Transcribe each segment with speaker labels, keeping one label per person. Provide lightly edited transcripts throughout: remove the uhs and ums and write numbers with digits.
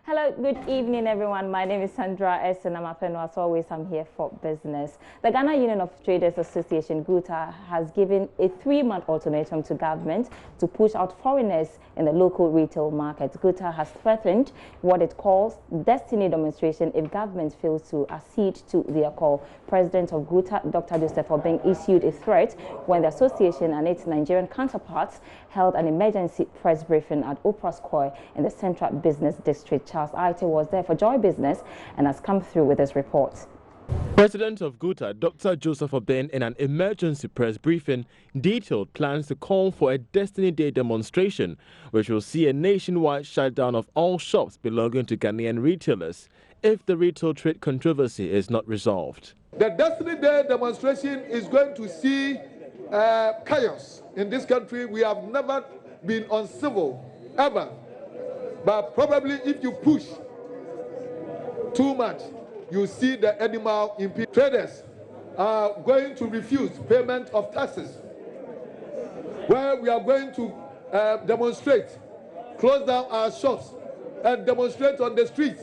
Speaker 1: Hello, good evening, everyone. My name is Sandra S. and as always, I'm here for business. The Ghana Union of Traders Association, GUTA, has given a 3-month ultimatum to government to push out foreigners in the local retail market. GUTA has threatened what it calls destiny demonstration if government fails to accede to their call. President of GUTA, Dr. Joseph Obeng, issued a threat when the association and its Nigerian counterparts held an emergency press briefing at Opera Square in the Central Business District. Charles Aite was there for Joy Business and has come through with this report.
Speaker 2: President of GUTA, Dr. Joseph Obeng, in an emergency press briefing, detailed plans to call for a Destiny Day demonstration, which will see a nationwide shutdown of all shops belonging to Ghanaian retailers if the retail trade controversy is not resolved.
Speaker 3: The Destiny Day demonstration is going to see chaos in this country. We have never been uncivil, ever. But probably if you push too much, you see the animal impede. Traders are going to refuse payment of taxes, where we are going to demonstrate, close down our shops, and demonstrate on the streets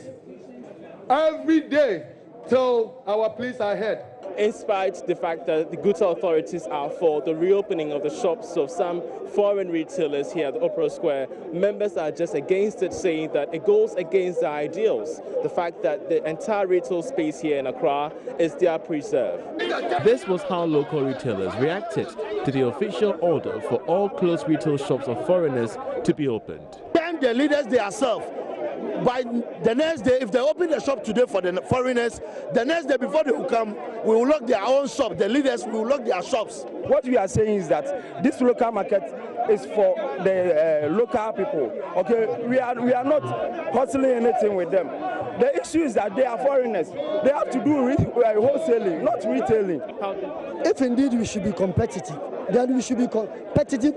Speaker 3: every day till our pleas are heard.
Speaker 4: In spite of the fact that the GUTA authorities are for the reopening of the shops of some foreign retailers here at the Opera Square, members are just against it, saying that it goes against their ideals. The fact that the entire retail space here in Accra is their preserve.
Speaker 2: This was how local retailers reacted to the official order for all closed retail shops of foreigners to be opened.
Speaker 5: Then the leaders themselves, by the next day, if they open the shop today for the foreigners, the next day before they will come, we will lock their own shop. The leaders will lock their shops.
Speaker 6: What we are saying is that this local market is for the local people. Okay, we are not hustling anything with them. The issue is that they are foreigners. They have to do wholesaling, not retailing.
Speaker 7: If indeed we should be competitive, then we should be competitive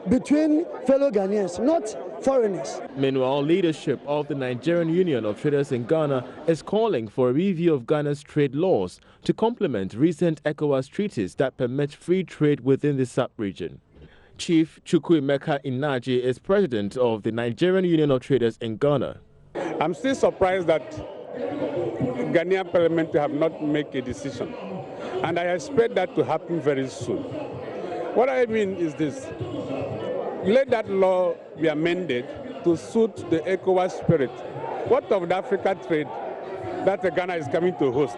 Speaker 7: between fellow Ghanaians, not foreigners.
Speaker 2: Meanwhile, leadership of the Nigerian Union of Traders in Ghana is calling for a review of Ghana's trade laws to complement recent ECOWAS treaties that permit free trade within the sub-region. Chief Chukwuemeka Inaji is president of the Nigerian Union of Traders in Ghana.
Speaker 8: I'm still surprised that Ghanaian Parliament have not made a decision, and I expect that to happen very soon. What I mean is this: let that law be amended to suit the ECOWAS spirit. What of the Africa trade that Ghana is coming to host?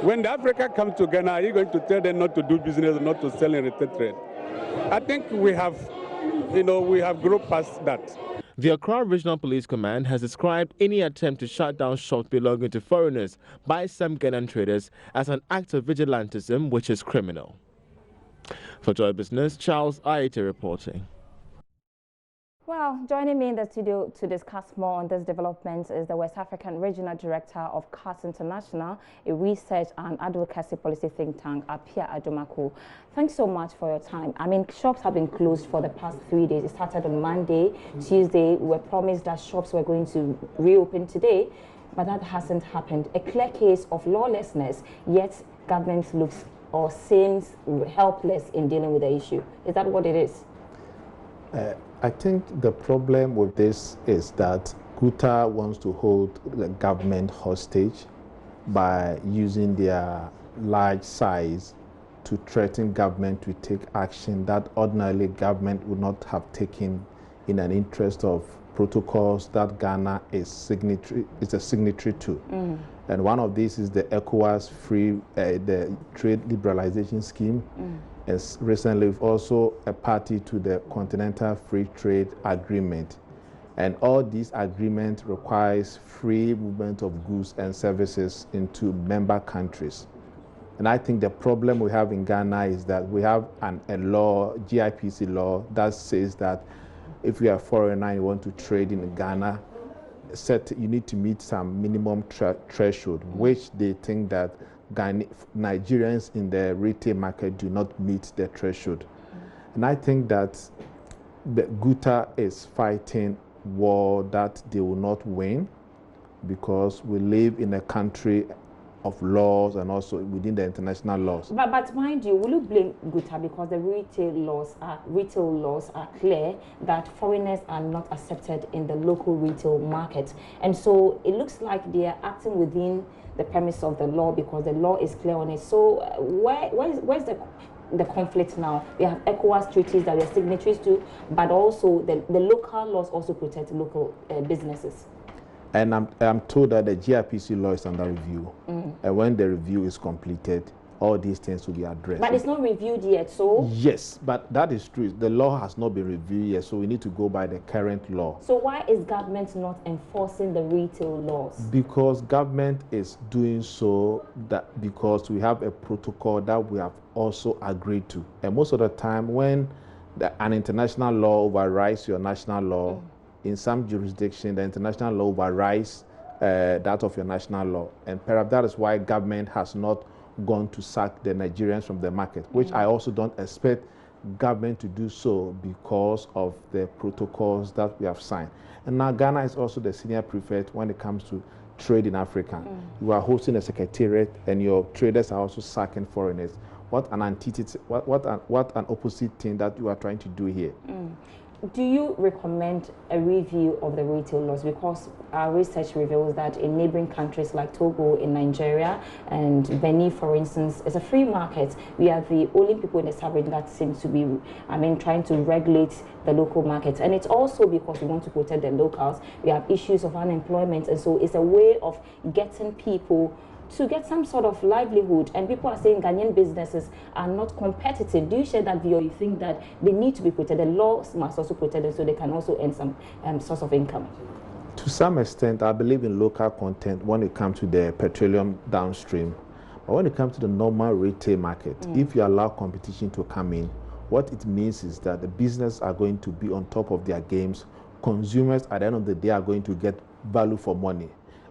Speaker 8: When the Africa comes to Ghana, are you going to tell them not to do business, not to sell in retail trade? I think we have grown past that.
Speaker 2: The Accra Regional Police Command has described any attempt to shut down shops belonging to foreigners by some Ghanaian traders as an act of vigilantism, which is criminal. For Joy Business, Charles Aite reporting.
Speaker 1: Well, joining me in the studio to discuss more on this development is the West African Regional Director of CAS International, a research and advocacy policy think tank, Apia Adomaku. Thanks so much for your time. I mean, shops have been closed for the past 3 days. It started on Monday. Tuesday, we were promised that shops were going to reopen today, but that hasn't happened. A clear case of lawlessness, yet government looks or seems helpless in dealing with the issue. Is that what it is?
Speaker 9: I think the problem with this is that GUTA wants to hold the government hostage by using their large size to threaten government to take action that ordinarily government would not have taken in an interest of protocols that Ghana is a signatory to. And one of these is the ECOWAS the trade liberalization scheme. As recently also a party to the Continental Free Trade Agreement. And all these agreements requires free movement of goods and services into member countries. And I think the problem we have in Ghana is that we have a law, GIPC law, that says that if you are a foreigner and you want to trade in Ghana, you need to meet some minimum threshold, which they think that Nigerians in the retail market do not meet the threshold. And I think that the GUTA is fighting war that they will not win, because we live in a country of laws and also within the international laws.
Speaker 1: But mind you, will you blame Guta because the retail laws are clear that foreigners are not accepted in the local retail market, and so it looks like they are acting within the premise of the law because the law is clear on it. So where's the conflict now? We have ECOWAS treaties that we are signatories to, but also the local laws also protect local businesses.
Speaker 9: And I'm told that the GRPC law is under review. And when the review is completed, all these things will be addressed.
Speaker 1: But it's not reviewed yet, so?
Speaker 9: Yes, but that is true. The law has not been reviewed yet, so we need to go by the current law.
Speaker 1: So why is government not enforcing the retail laws? Because
Speaker 9: government is doing so because we have a protocol that we have also agreed to. And most of the time when an international law overrides your national law, in some jurisdiction, the international law overrides that of your national law. And perhaps that is why government has not gone to sack the Nigerians from the market, which I also don't expect government to do so because of the protocols that we have signed. And now Ghana is also the senior prefect when it comes to trade in Africa. You are hosting a secretariat and your traders are also sacking foreigners. What an antithesis, what an opposite thing that you are trying to do here.
Speaker 1: Do you recommend a review of the retail laws? Because our research reveals that in neighboring countries like Togo, in Nigeria, and Benin, for instance, it's a free market. We are the only people in the sub-region that seem to be, trying to regulate the local markets. And it's also because we want to protect the locals. We have issues of unemployment, and so it's a way of getting people to get some sort of livelihood. And people are saying Ghanaian businesses are not competitive. Do you share that view, or you think that they need to be protected? The laws must also protect them so they can also earn some source of income?
Speaker 9: To some extent, I believe in local content when it comes to the petroleum downstream. But when it comes to the normal retail market, if you allow competition to come in, what it means is that the business are going to be on top of their games. Consumers at the end of the day are going to get value for money.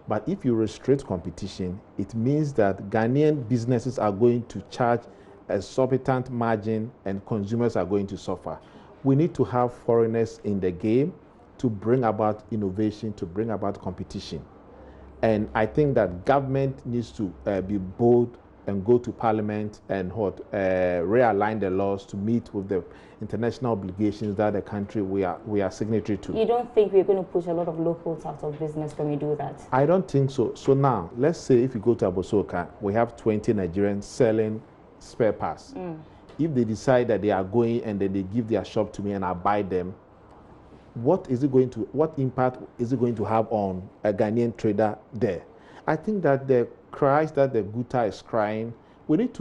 Speaker 9: But if you restrict competition, it means that Ghanaian businesses are going to charge a exorbitant margin and consumers are going to suffer. We need to have foreigners in the game to bring about innovation, to bring about competition. And I think that government needs to be bold and go to parliament and realign the laws to meet with the international obligations that the country we are signatory to.
Speaker 1: You don't think we're going to push a lot of locals out of business when we do that?
Speaker 9: I don't think so. So now, let's say if you go to Abosoka, we have 20 Nigerians selling spare parts. If they decide that they are going and then they give their shop to me and I buy them, what impact is it going to have on a Ghanaian trader there? I think that the cries that the Guta is crying, we need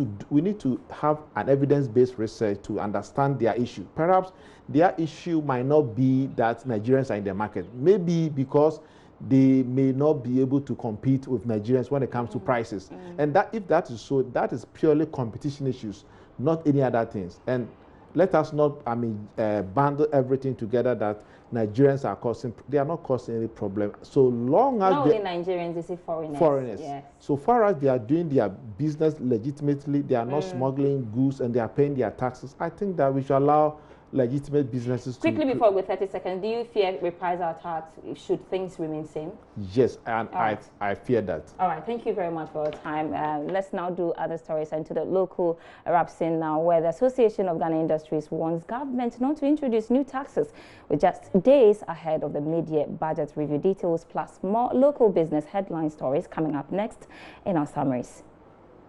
Speaker 9: to have an evidence-based research to understand their issue. Perhaps their issue might not be that Nigerians are in the market. Maybe because they may not be able to compete with Nigerians when it comes to prices. And that if that is so, that is purely competition issues, not any other things. And let us not, bundle everything together that Nigerians are causing. They are not causing any problem. So long as
Speaker 1: not only Nigerians, they say foreigners.
Speaker 9: Foreigners.
Speaker 1: Yes.
Speaker 9: So far as they are doing their business legitimately, they are not smuggling goods and they are paying their taxes. I think that we should allow legitimate businesses
Speaker 1: Quickly before we 30 seconds, do you fear reprisal attacks should things remain same?
Speaker 9: Yes, and I fear that.
Speaker 1: All right, thank you very much for your time. Let's now do other stories and to the local rap scene now, where the Association of Ghana Industries wants government not to introduce new taxes with just days ahead of the mid-year budget review. Details plus more local business headline stories coming up next in our summaries.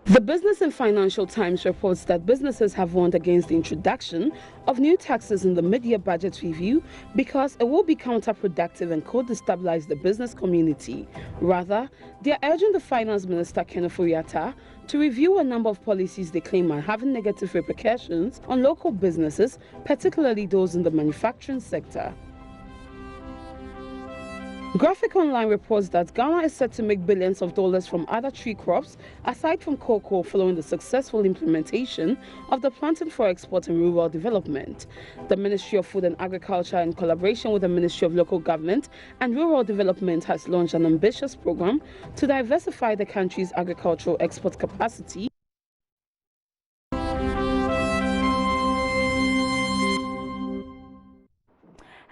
Speaker 10: The Business and Financial Times reports that businesses have warned against the introduction of new taxes in the mid-year budget review because it will be counterproductive and could destabilize the business community. Rather, they are urging the Finance Minister, Kenneth Oriatta, to review a number of policies they claim are having negative repercussions on local businesses, particularly those in the manufacturing sector. Graphic Online reports that Ghana is set to make billions of dollars from other tree crops aside from cocoa following the successful implementation of the Planting for Export and Rural Development. The Ministry of Food and Agriculture, in collaboration with the Ministry of Local Government and Rural Development, has launched an ambitious program to diversify the country's agricultural export capacity.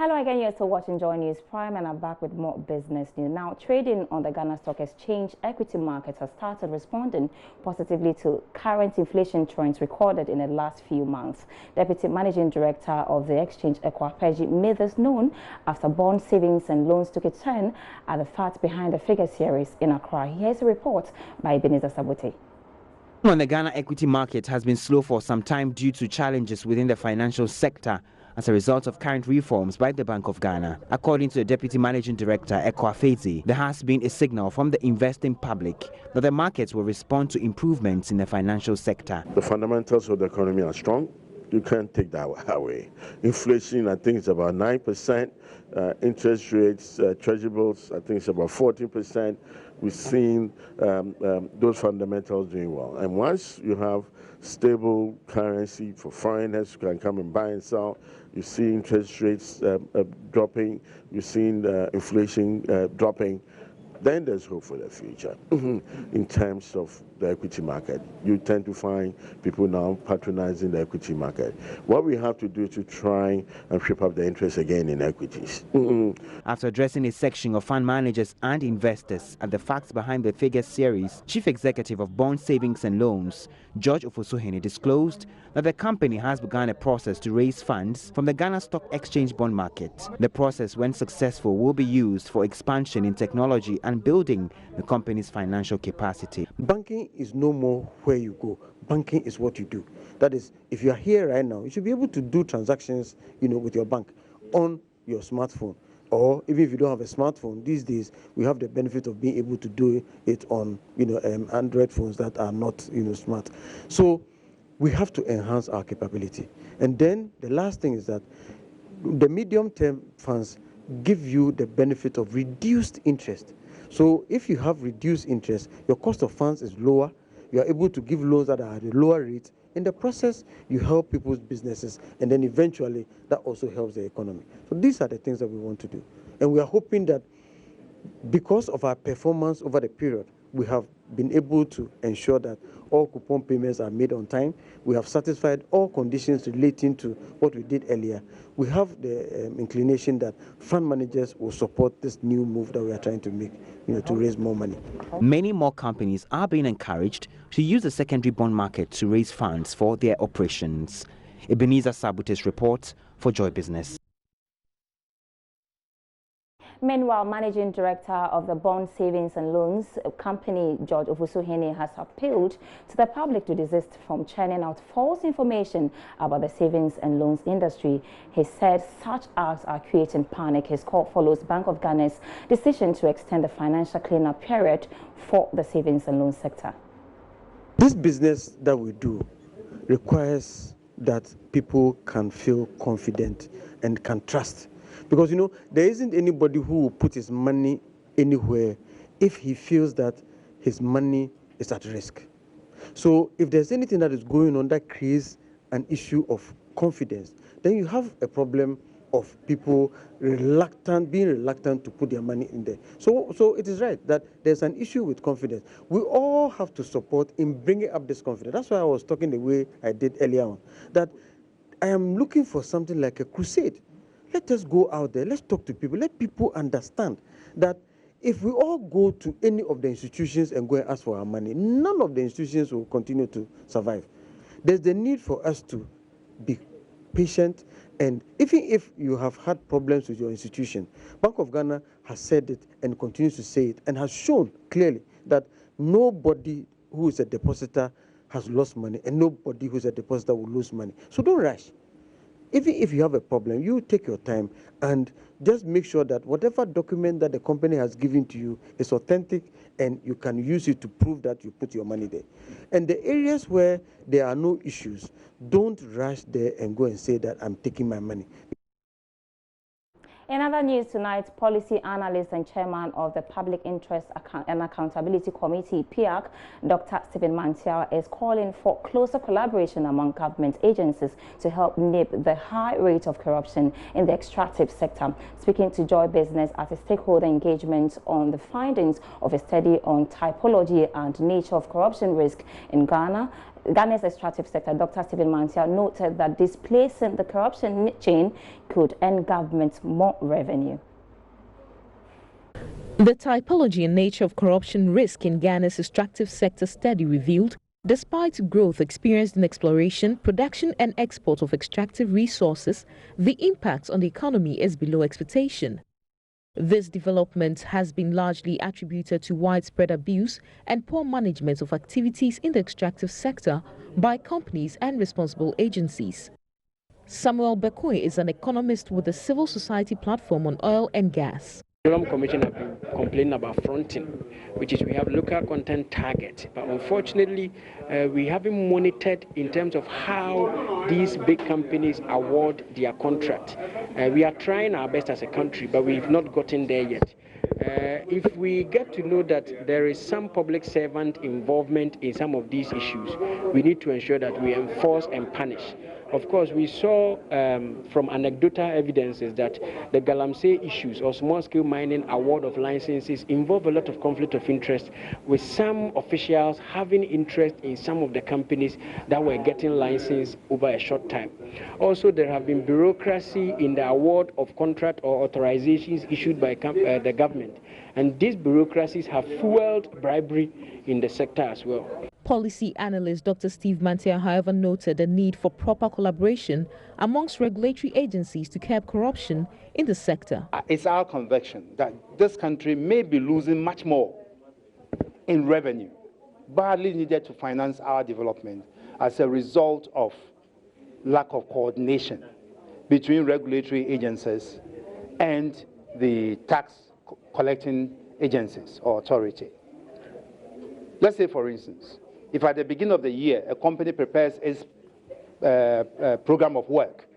Speaker 1: Hello again, you're still watching Joy News Prime and I'm back with more business news. Now, trading on the Ghana Stock Exchange equity market has started responding positively to current inflation trends recorded in the last few months. Deputy Managing Director of the exchange, Ekwapeji, made this known after bond savings and loans took a turn at the fact behind the figure series in Accra. Here's a report by Ebenezer Sabote.
Speaker 11: On the Ghana equity market has been slow for some time due to challenges within the financial sector as a result of current reforms by the Bank of Ghana. According to the Deputy Managing Director, Ekwapeji, there has been a signal from the investing public that the markets will respond to improvements in the financial sector.
Speaker 12: The fundamentals of the economy are strong. You can't take that away. Inflation, I think, is about 9%. Interest rates, treasury bills, I think it's about 14%. We've seen those fundamentals doing well. And once you have stable currency for foreigners who can come and buy and sell, you see interest rates dropping, you've seen inflation dropping, then there's hope for the future. In terms of the equity market, you tend to find people now patronizing the equity market. What we have to do to try and shape up the interest again in equities.
Speaker 11: After addressing a section of fund managers and investors at the Facts Behind the Figures series, Chief Executive of Bond Savings and Loans, George Ofosuhene, disclosed that the company has begun a process to raise funds from the Ghana Stock Exchange bond market. The process, when successful, will be used for expansion in technology and building the company's financial capacity.
Speaker 13: Banking is no more where you go. Banking is what you do. That is, if you are here right now, you should be able to do transactions, with your bank on your smartphone. Or even if you don't have a smartphone, these days we have the benefit of being able to do it on, Android phones that are not, smart. So we have to enhance our capability. And then the last thing is that the medium-term funds give you the benefit of reduced interest. So if you have reduced interest, your cost of funds is lower. You are able to give loans that are at a lower rate. In the process, you help people's businesses, and then eventually that also helps the economy. So these are the things that we want to do. And we are hoping that because of our performance over the period, we have been able to ensure that all coupon payments are made on time. We have satisfied all conditions relating to what we did earlier. We have the inclination that fund managers will support this new move that we are trying to make, to raise more money.
Speaker 11: Many more companies are being encouraged to use the secondary bond market to raise funds for their operations. Ebenezer Sabute's report for Joy Business.
Speaker 1: Meanwhile, Managing Director of the Bond Savings and Loans company, George Ofosuhene, has appealed to the public to desist from churning out false information about the savings and loans industry. He said such acts are creating panic. His call follows Bank of Ghana's decision to extend the financial cleanup period for the savings and loan sector.
Speaker 13: This business that we do requires that people can feel confident and can trust. Because, there isn't anybody who will put his money anywhere if he feels that his money is at risk. So if there's anything that is going on that creates an issue of confidence, then you have a problem of people being reluctant to put their money in there. So it is right that there's an issue with confidence. We all have to support in bringing up this confidence. That's why I was talking the way I did earlier on, that I am looking for something like a crusade. Let us go out there, let's talk to people, let people understand that if we all go to any of the institutions and go and ask for our money, none of the institutions will continue to survive. There's the need for us to be patient, and even if you have had problems with your institution, Bank of Ghana has said it and continues to say it and has shown clearly that nobody who is a depositor has lost money and nobody who is a depositor will lose money. So don't rush. Even if you have a problem, you take your time and just make sure that whatever document that the company has given to you is authentic and you can use it to prove that you put your money there. And the areas where there are no issues, don't rush there and go and say that I'm taking my money.
Speaker 1: In other news tonight, policy analyst and chairman of the Public Interest and Accountability Committee, PIAC, Dr. Stephen Mantiao, is calling for closer collaboration among government agencies to help nip the high rate of corruption in the extractive sector. Speaking to Joy Business at a stakeholder engagement on the findings of a study on typology and nature of corruption risk in Ghana, Ghana's extractive sector, Dr. Stephen Mantia, noted that displacing the corruption chain could earn government more revenue.
Speaker 14: The typology and nature of corruption risk in Ghana's extractive sector study revealed, despite growth experienced in exploration, production and export of extractive resources, the impact on the economy is below expectation. This development has been largely attributed to widespread abuse and poor management of activities in the extractive sector by companies and responsible agencies. Samuel Bekoe is an economist with the civil society platform on oil and gas.
Speaker 15: The Petroleum Commission have been complaining about fronting, which is we have local content target, but unfortunately we haven't monitored in terms of how these big companies award their contract. We are trying our best as a country, but we've not gotten there yet. If we get to know that there is some public servant involvement in some of these issues, we need to ensure that we enforce and punish. Of course, we saw from anecdotal evidences that the Galamsey issues or small-scale mining award of licenses involve a lot of conflict of interest, with some officials having interest in some of the companies that were getting licensed over a short time. Also, there have been bureaucracy in the award of contract or authorizations issued by the government, and these bureaucracies have fueled bribery in the sector as well.
Speaker 14: Policy analyst Dr. Steve Mantia, however, noted the need for proper collaboration amongst regulatory agencies to curb corruption in the sector.
Speaker 16: It's our conviction that this country may be losing much more in revenue, badly needed to finance our development as a result of lack of coordination between regulatory agencies and the tax collecting agencies or authority. Let's say, for instance, if at the beginning of the year a company prepares its program of work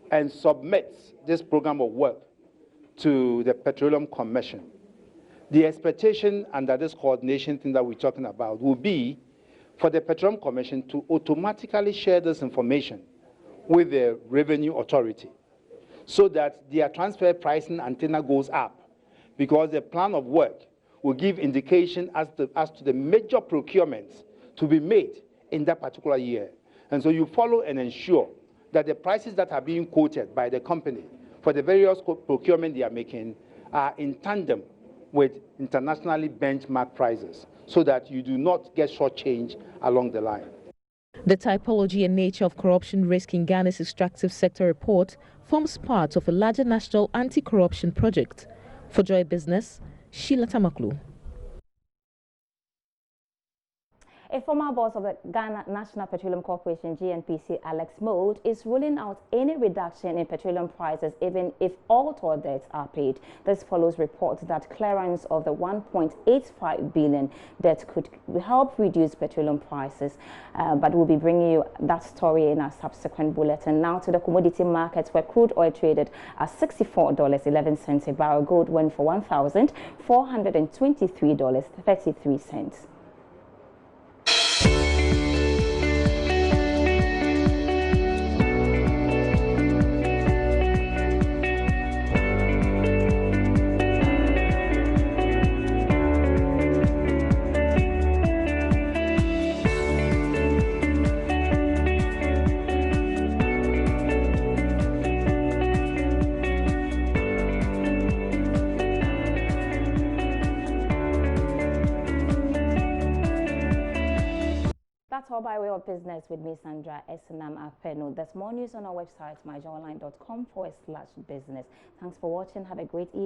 Speaker 16: and submits this program of work to the Petroleum Commission, the expectation under this coordination thing that we're talking about will be for the Petroleum Commission to automatically share this information with the Revenue Authority so that their transfer pricing antenna goes up, because the plan of work will give indication as to the major procurements to be made in that particular year. And so you follow and ensure that the prices that are being quoted by the company for the various procurement they are making are in tandem with internationally benchmark prices, so that you do not get shortchanged along the line.
Speaker 14: The typology and nature of corruption risk in Ghana's extractive sector report forms part of a larger national anti-corruption project. For Joy Business, Sheila Tamaklu.
Speaker 1: A former boss of the Ghana National Petroleum Corporation, GNPC, Alex Mould, is ruling out any reduction in petroleum prices even if all toll debts are paid. This follows reports that clearance of the 1.85 billion debt could help reduce petroleum prices. But we'll be bringing you that story in our subsequent bulletin. Now to the commodity markets, where crude oil traded at $64.11 a barrel. Gold went for $1,423.33. That's all by way of business with me, Sandra Esenam Afeno. There's more news on our website, myjoyonline.com/business. Thanks for watching. Have a great evening.